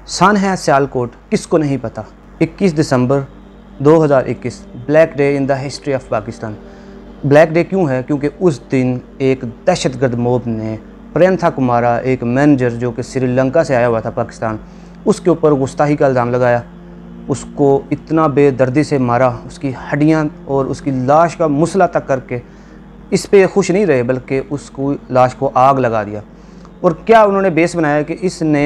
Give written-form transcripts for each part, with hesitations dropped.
सन है सियालकोट, किसको नहीं पता। 21 दिसंबर 2021 black day in the history of Pakistan. Black day क्यों है? क्योंकि उस दिन एक दहशतगर्द मोब ने प्रियंका कुमारा, एक मैनेजर जो कि श्रीलंका से आया हुआ था पाकिस्तान, उसके ऊपर गुस्ताखी का इल्ज़ाम लगाया। उसको इतना बेदर्दी से मारा, उसकी हड्डियां और उसकी लाश का मुसला तक करके इस पे खुश नहीं रहे, बल्कि उसको लाश को आग लगा दिया। और क्या उन्होंने बेस बनाया कि इसने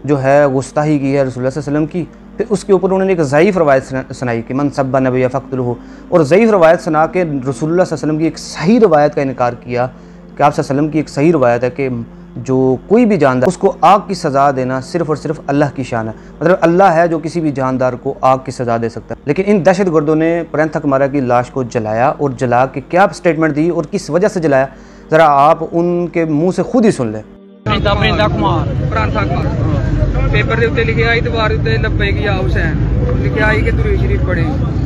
जो है गुस्ताखी की है रसूलुल्लाह सल्लल्लाहु अलैहि वसल्लम की। फिर उसके ऊपर उन्होंने एक ज़ईफ़ रवायत सुनाई कि मन सब्बा नबी फ़क़्तुलहु, और ज़ईफ़ रवायत सुना के रसूलुल्लाह सल्लल्लाहु अलैहि वसल्लम की एक सही रवायत का इनकार किया कि आप सल्लल्लाहु अलैहि वसल्लम की एक सही रवायत है कि जो कोई भी जानदार उसको आग की सज़ा देना सिर्फ़ और सिर्फ अल्लाह की शान है। मतलब अल्लाह है जो किसी भी जानदार को आग की सज़ा दे सकता है। लेकिन इन दहशतगर्दों ने प्रियंका कुमारा की लाश को जलाया, और जला के क्या स्टेटमेंट दी और किस वजह से जलाया, ज़रा आप उनके मुँह से खुद ही सुन लें। प्रियंका कुमार पेपर के उत्ते लिखे आई, दीवार उत्ते लब्बैक या हुसैन लिखे आई कि दुरूद शरीफ पढ़े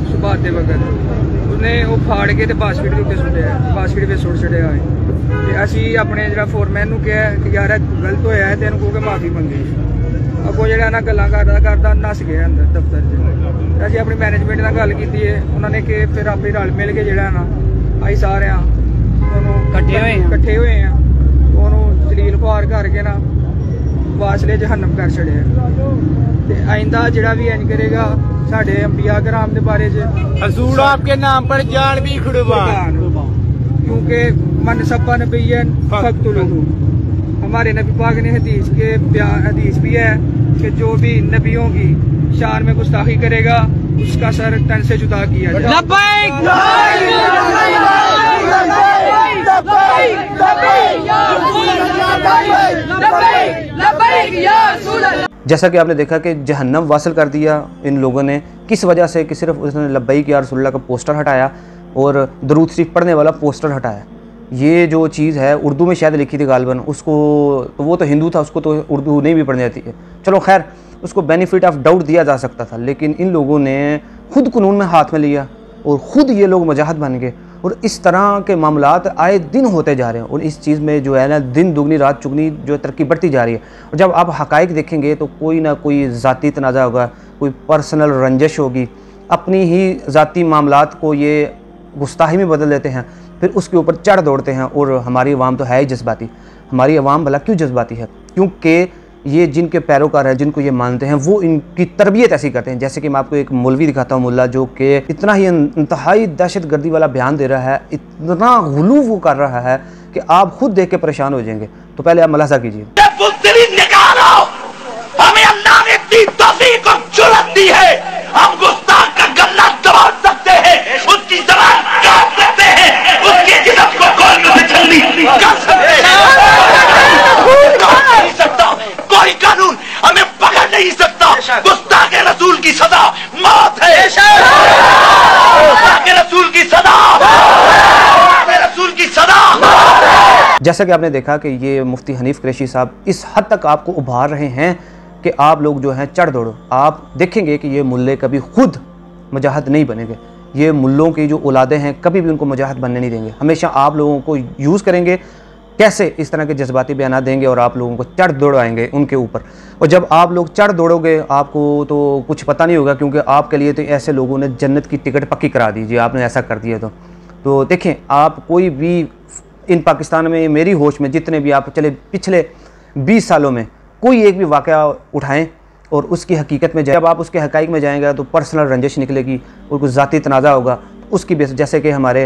सुबह दे वक्त उन्हें वो फाड़ के बास्केट के उत्ते सुट्टे, बास्केट में सुट छड़े आए। असी अपने जो फोरमैन को कहा कि यार गलत होया है, तेन कहो माफ़ी मंगी। अगों जो ना गल्लां करदा नस गया अंदर दफ्तर च। असी अपनी मैनेजमेंट नाल गल कीती है, उन्होंने कि फिर आप रल मिल के जो ना अं सारे कट्ठे हुए हैं, उन्होंने जलील खुआर करके ना वासले जहन्नम कर छड़े। आइंदा जड़ा भी इंज करेगा साढ़े अंबिया कराम के बारे हजूर आपके नाम पर जान भी कुर्बान, क्योंकि मन सब्बा नबिय्यन फ़क़्तुलहु। हमारे नबी पाक ने हदीस भी है कि जो भी नबियों की शान में गुस्ताखी करेगा उसका सर तन से जुदा किया जाए। जैसा कि आपने देखा कि जहन्नम वासिल कर दिया इन लोगों ने, किस वजह से कि सिर्फ उसने लब्बैक या रसूलुल्लाह का पोस्टर हटाया और दरूद शरीफ पढ़ने वाला पोस्टर हटाया। ये जो चीज़ है उर्दू में शायद लिखी थी गालिबन, उसको तो वो तो हिंदू था, उसको तो उर्दू नहीं भी पढ़नी आती है। चलो खैर, उसको बेनिफिट ऑफ डाउट दिया जा सकता था, लेकिन इन लोगों ने खुद कानून में हाथ में लिया और ख़ुद ये लोग मुजाहिद बन गए। और इस तरह के मामलात आए दिन होते जा रहे हैं, और इस चीज़ में जो है ना दिन दुगनी रात चुगनी जो तरक्की बढ़ती जा रही है। और जब आप हक़ाइक़ देखेंगे तो कोई ना कोई ज़ाती तनाज़ा होगा, कोई पर्सनल रंजिश होगी, अपनी ही ज़ाती मामलात को ये गुस्ताखी में बदल देते हैं, फिर उसके ऊपर चढ़ दौड़ते हैं। और हमारी अवाम तो है ही जज्बाती। हमारी अवाम भला क्यों जज्बाती है? क्योंकि ये जिनके पैरोकार हैं, जिनको ये मानते हैं, वो इनकी तरबियत ऐसी करते हैं। जैसे कि मैं आपको एक मौलवी दिखाता हूँ, मुल्ला, जो कि इतना ही इंतहाई दहशतगर्दी वाला बयान दे रहा है, इतना गुलू वो कर रहा है कि आप खुद देख के परेशान हो जाएंगे। तो पहले आप मुलाहिज़ा कीजिए। हमें अल्लाह ने इतनी तौफीक और जुर्रत दी है, हम गुस्ताख का गला दबा सकते हैं, उसकी ज़बान काट सकते हैं, उसकी जिस्म को खोल कर छलनी कर सकते हैं। नहीं सकता कोई कानून हमें पकड़ नहीं सकता। गुस्ताख के रसूल की सजा मौत है। गुस्ताख के रसूल की सजा, रसूल की सजा। जैसा कि आपने देखा कि ये मुफ्ती हनीफ कुरैशी साहब इस हद तक आपको उभार रहे हैं कि आप लोग जो हैं चढ़ दौड़ो। आप देखेंगे कि ये मुल्ले कभी खुद मुजाहिद नहीं बनेंगे। ये मुल्लों की जो औलादें हैं कभी भी उनको मुजाहिद बनने नहीं देंगे। हमेशा आप लोगों को यूज़ करेंगे, कैसे इस तरह के जज्बाती बयान देंगे और आप लोगों को चढ़ दौड़ाएंगे उनके ऊपर। और जब आप लोग चढ़ दौड़ोगे आपको तो कुछ पता नहीं होगा, क्योंकि आपके लिए तो ऐसे लोगों ने जन्नत की टिकट पक्की करा दीजिए, आपने ऐसा कर दिया। तो देखें, आप कोई भी इन पाकिस्तान में, मेरी होश में जितने भी आप चले पिछले 20 सालों में कोई एक भी वाक़या उठाएं और उसकी हकीकत में जाए, जब आप उसके हक़ाइक़ में जाएंगे तो पर्सनल रंजिश निकलेगी और कुछ ज़ाती तनाज़ा होगा उसकी बेस। जैसे कि हमारे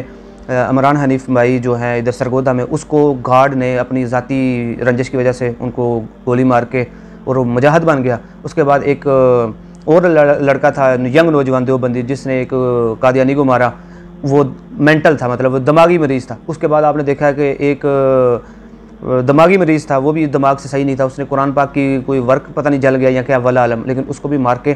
इमरान हनीफ भाई जो हैं इधर सरगोदा में, उसको गार्ड ने अपनी ज़ाती रंजिश की वजह से उनको गोली मार के और वो मुजाहिद बन गया। उसके बाद एक और लड़का था, यंग नौजवान देवबंदी, जिसने एक कादियानी को मारा, वो मेंटल था, मतलब वो दिमागी मरीज़ था। उसके बाद आपने देखा कि एक दिमागी मरीज़ था, वो भी दिमाग से सही नहीं था, उसने कुरान पाक की कोई वर्क पता नहीं जल गया या क्या वल्लाह आलम, लेकिन उसको भी मार के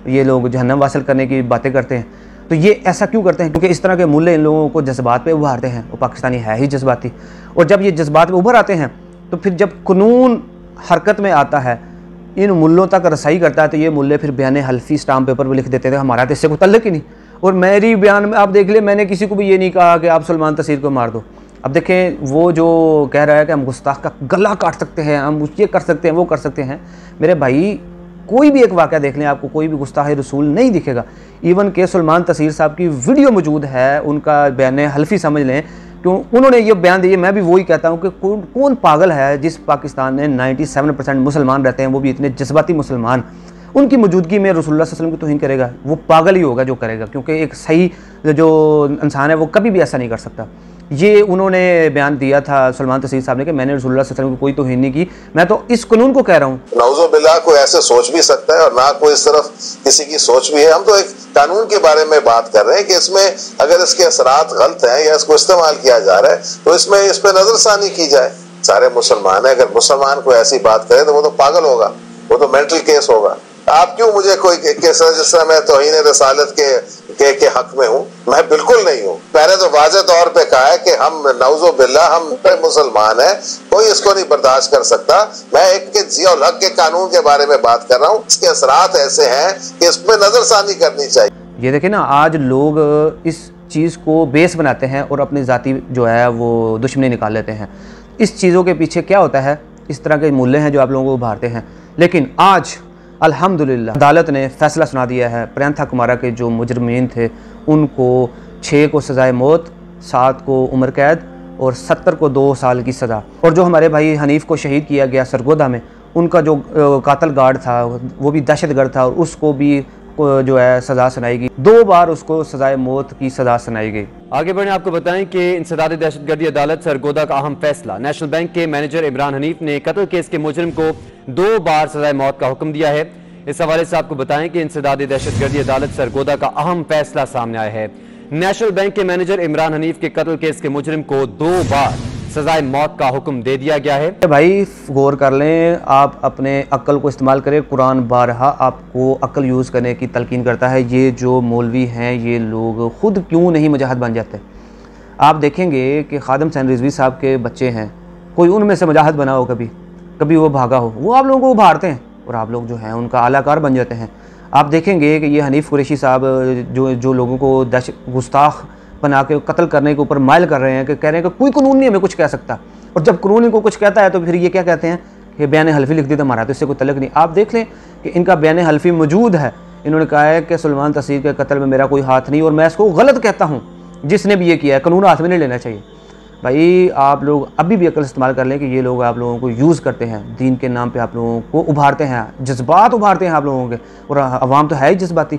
ये लोग जहन्नम वासिल करने की बातें करते हैं। तो ये ऐसा क्यों करते हैं? क्योंकि इस तरह के मुल्ले इन लोगों को जज्बात पे उभारते हैं। वो पाकिस्तानी है ही जज्बाती, और जब ये जज्बात पे उभर आते हैं तो फिर जब कानून हरकत में आता है, इन मुल्लों तक रसाई करता है, तो ये मुल्ले फिर बयान हल्फी स्टाम्प पेपर पर लिख देते थे हमारा तो इससे कोई तल्लुक ही नहीं। और मेरी बयान में आप देख ले, मैंने किसी को भी ये नहीं कहा कि आप सलमान तसीर को मार दो। अब देखें, वो जो कह रहा है कि हम गुस्ताख का गला काट सकते हैं, हम ये कर सकते हैं, वो कर सकते हैं, मेरे भाई कोई भी एक वाक़या देख लें, आपको कोई भी गुस्ताख़ रसूल नहीं दिखेगा। इवन के सुलेमान तसीर साहब की वीडियो मौजूद है, उनका बयान हल्फी समझ लें, क्यों उन्होंने ये बयान दिए। मैं भी वही कहता हूँ कि कौन पागल है जिस पाकिस्तान में 97% मुसलमान रहते हैं, वो भी इतने जज्बाती मुसलमान, उनकी मौजूदगी में रसूलुल्लाह सल्लल्लाहु अलैहि वसल्लम की तौहीन करेगा। वो पागल ही होगा जो करेगा, क्योंकि एक सही जो इंसान है वो कभी भी ऐसा नहीं कर सकता। ये उन्होंने बयान दिया था सुलेमान तसीर साहब ने कि मैंने रसूलुल्लाह सल्लल्लाहु अलैहि वसल्लम की कोई तौहीन नहीं की। मैं तो इस कानून को कह रहा हूँ, नौज़ुबिल्लाह कोई ऐसे सोच भी सकता है और ना कोई इस तरफ किसी की सोच भी है। हम तो एक कानून के बारे में बात कर रहे हैं कि इसमें अगर इसके असरात गलत हैं या इसको इस्तेमाल किया जा रहा है तो इसमें इस पर नजरसानी की जाए। सारे मुसलमान है, अगर मुसलमान कोई ऐसी बात करे तो वो तो पागल होगा, वो तो मेंटल केस होगा। आप क्यों मुझे कोई केस जिस तरह मैं तौहीन रसालत के हक में हूँ? मैं बिल्कुल नहीं हूँ। मैंने तो वाज़ेह तौर पे कहा है कि हम नौज़ुबिल्लाह हम मुसलमान हैं, कोई इसको नहीं बर्दाश्त कर सकता। मैं एक के जियाउल हक के कानून के बारे में बात कर रहा हूँ। इसके असरात ऐसे हैं कि इस पर नजरसानी करनी चाहिए। ये देखें ना, आज लोग इस चीज़ को बेस बनाते हैं और अपनी ज़ाती जो है वो दुश्मनी निकाल लेते हैं। इस चीज़ों के पीछे क्या होता है, इस तरह के मूल्य हैं जो आप लोगों को उभारते हैं। लेकिन आज अल्हम्दुलिल्लाह अदालत ने फैसला सुना दिया है। प्रियंका कुमारा के जो मुजरिमीन थे उनको 6 को सज़ाए मौत, 7 को उम्र कैद और 70 को 2 साल की सज़ा। और जो हमारे भाई हनीफ को शहीद किया गया सरगोदा में, उनका जो कातल गार्ड था वो भी दहशतगर्द था और उसको भी जो है सज़ा सुनाई गई। 2 बार उसको सज़ाए मौत की सज़ा सुनाई गई। आगे बढ़े आपको बताएं कि इंसदाद दहशतगर्दी अदालत सरगोदा का अहम फैसला। नेशनल बैंक के मैनेजर इमरान हनीफ ने कत्ल केस के मुजरिम को 2 बार सजाए मौत का हुक्म दिया है। इस हवाले से आपको बताएं कि इंसदाद दहशतगर्दी अदालत सरगोदा का अहम फैसला सामने आया है। नेशनल बैंक के मैनेजर इमरान हनीफ के कत्ल केस के मुजरिम को 2 बार सजाए मौत का हुक्म दे दिया गया है। भाई गौर कर लें, आप अपने अक्ल को इस्तेमाल करें। कुरान बारहा आपको अक्ल यूज़ करने की तलकीन करता है। ये जो मौलवी हैं ये लोग खुद क्यों नहीं मुजाहिद बन जाते? आप देखेंगे कि खादम हुसैन रिजवी साहब के बच्चे हैं, कोई उनमें से मुजाहिद बना हो, कभी वो भागा हो, वो आप लोगों को उभारते हैं और आप लोग जो हैं उनका आलाकार बन जाते हैं। आप देखेंगे कि ये हनीफ कुरैशी साहब जो लोगों को गुस्ताख बना के कत्ल करने के ऊपर माइल कर रहे हैं, कि कह रहे हैं कि कोई कानून नहीं हमें कुछ कह सकता, और जब कानून इनको कुछ कहता है तो फिर ये क्या कहते हैं कि बयान हल्फी लिख दी तो हमारा तो इससे कोई तल्लुक नहीं। आप देख लें कि इनका बयान हल्फी मौजूद है। इन्होंने कहा है कि सुलेमान तसीर के कत्ल में मेरा कोई हाथ नहीं और मैं इसको गलत कहता हूँ, जिसने भी ये किया है कानून हाथ में नहीं लेना चाहिए। भाई आप लोग अभी भी अकल इस्तेमाल कर लें कि ये लोग आप लोगों को यूज़ करते हैं, दीन के नाम पे आप लोगों को उभारते हैं, जज्बात उभारते हैं आप लोगों के, और अवाम तो है ही जज्बाती,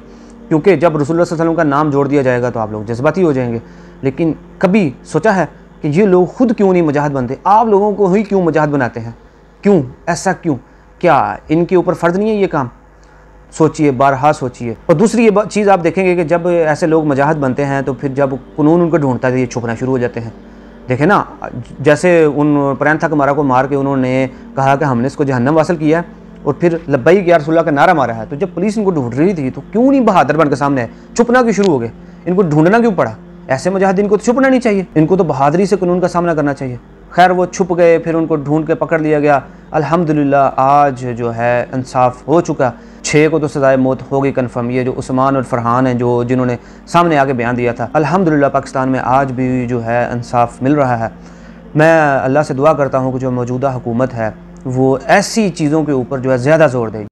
क्योंकि जब रसूलुल्लाह सल्लल्लाहु अलैहि वसल्लम का नाम जोड़ दिया जाएगा तो आप लोग जज्बाती हो जाएंगे। लेकिन कभी सोचा है कि ये लोग खुद क्यों नहीं मुजाहिद बनते? आप लोगों को ही क्यों मुजाहिद बनाते हैं? क्यों ऐसा क्यों? क्या इनके ऊपर फ़र्ज नहीं है ये काम? सोचिए, बारहा सोचिए। और दूसरी ये चीज़ आप देखेंगे कि जब ऐसे लोग मुजाहिद बनते हैं तो फिर जब कानून उनको ढूंढता है ये छुपना शुरू हो जाते हैं। देखें ना, जैसे उन प्रियंका कुमारा को मार के उन्होंने कहा कि हमने इसको जहन्नम वासल किया है और फिर लब्बैक या रसूलल्लाह का नारा मारा है, तो जब पुलिस इनको ढूंढ रही थी तो क्यों नहीं बहादुर बन के सामने है? छुपना क्यों शुरू हो गए? इनको ढूंढना क्यों पड़ा? ऐसे मुजाहिदीन को तो छुपना नहीं चाहिए, इनको तो बहादुरी से कानून का सामना करना चाहिए। खैर वो छुप गए, फिर उनको ढूंढ के पकड़ लिया गया। अल्हम्दुलिल्लाह आज जो है इंसाफ हो चुका। 6 को तो सजाए मौत हो गई कन्फर्म। ये जो उस्मान और फरहान हैं जिन्होंने सामने आके बयान दिया था, अल्हम्दुलिल्लाह पाकिस्तान में आज भी जो है इंसाफ मिल रहा है। मैं अल्लाह से दुआ करता हूँ कि जो मौजूदा हुकूमत है वो ऐसी चीज़ों के ऊपर जो है ज़्यादा ज़ोर दे।